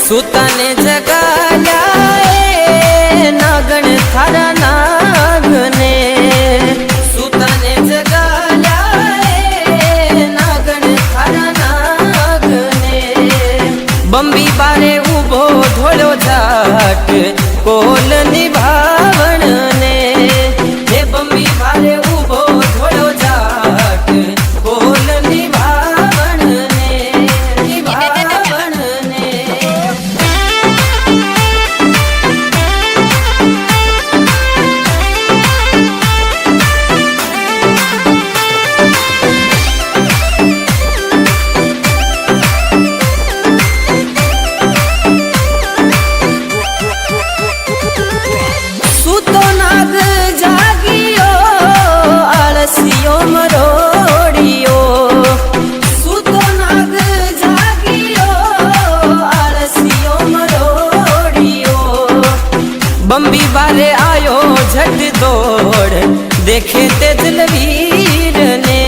सुताने जगाया नागण थारा नागने सुताने जगाया नागण थारा नागने बंबी बारे उभो धोलो जाट कोल निभावण ने हे बंबी बारे उभो धोलो जाट कोल निभावण ने निभावण ने सुतो नाग जागियो आलसियो मरोड़ियो सुतो नाग जागियो आलसियो मरोड़ियो बंबी बारे आयो झट दौड़ देखे ते दिलवीर ने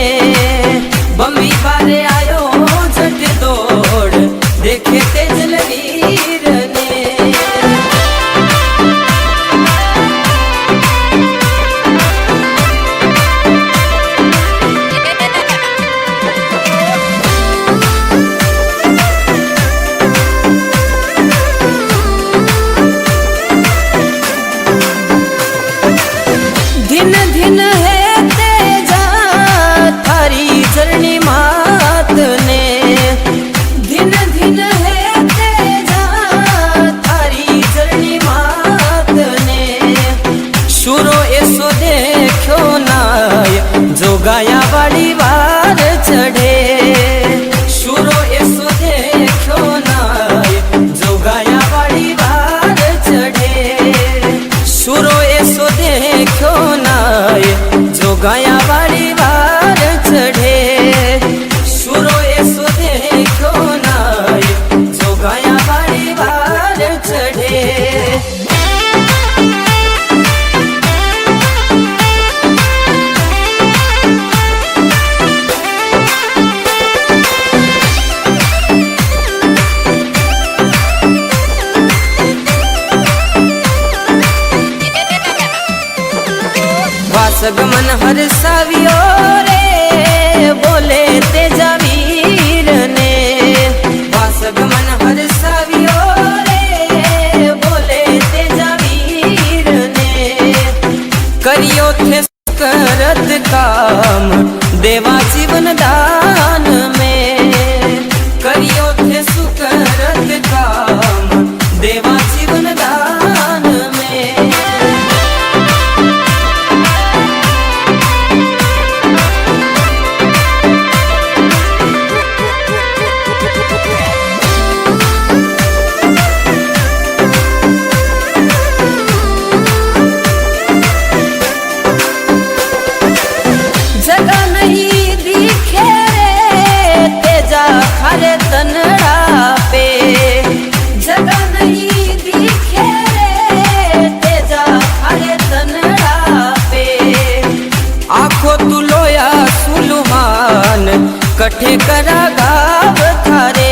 बंबी बारे आयो झट दौड़ देखे ते दिलवीर ने दिन दिन है तेजा थारी चरणी मात ने दिन दिन है तेजा थारी चरणी मात ने शुरो ऐसो देखो नाय जो गाया वाली वार चढ़े शुरो ऐसो देखो नाय जो गाया वाली वार चढ़े शुरो ऐसो देखो नाय जो गाया वाली वार चढ़े शुरो ऐसो देखो नाय जो गाया वाली वार चढ़े वासगमन हर सावियो रे बोले तेजा वीर ने वासगमन हर सावियो रे बोले तेजा वीर ने करियो थे करत काम देवा जीवन दान में करियो थे सुकरत काम देवा जीवन दान में जगह नहीं दिखे रे तेजा खारे तनड़ा पे जगह नहीं दिखे रे तेजा खारे तनड़ा पे आखो तू लोया सुलुमान कठे करा गाव थारे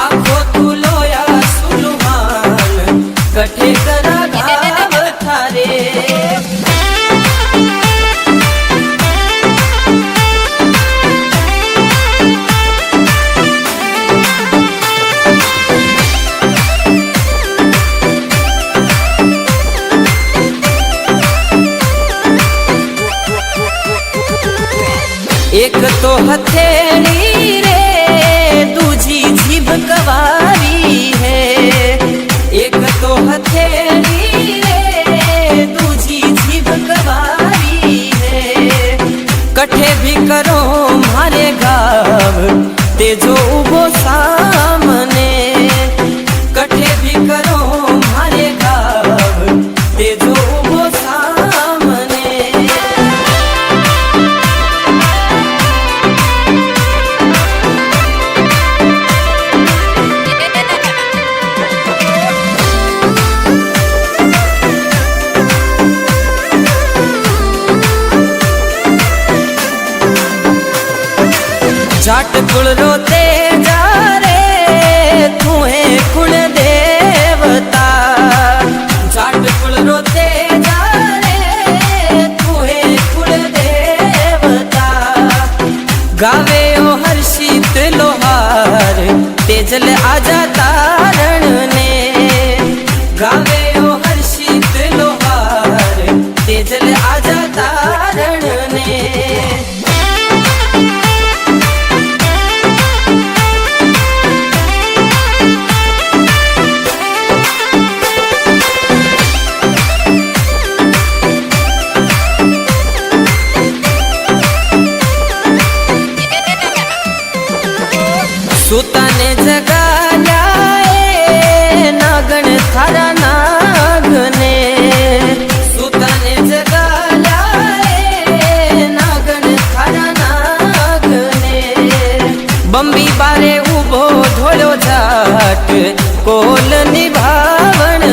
आखो तू लोया सुलुमान कठे करा गाव थारे एक तो हथेली रे दूजी जीभ कवारी है एक तो हथेली रे दूजी जीभ कवारी है कठे भी करो मारे गाव तेजो उभो सामने कठे भी करो मारे गाव तेजो उभो सामने जाट कुल रोते जा रे तू है कुल देवता जाट कुल रोते जा रे तू है कुल देवता गावे ओ हर्षित लोहार तेजल आजा तारण ने गावे ओ हर्षित लोहार तेजल आजा तारण ने सुताने जगाया नागण थारा नागने सुताने जगाया नागण थारा नागने बंबी बारे उभो धोलो जाट कोल निभावण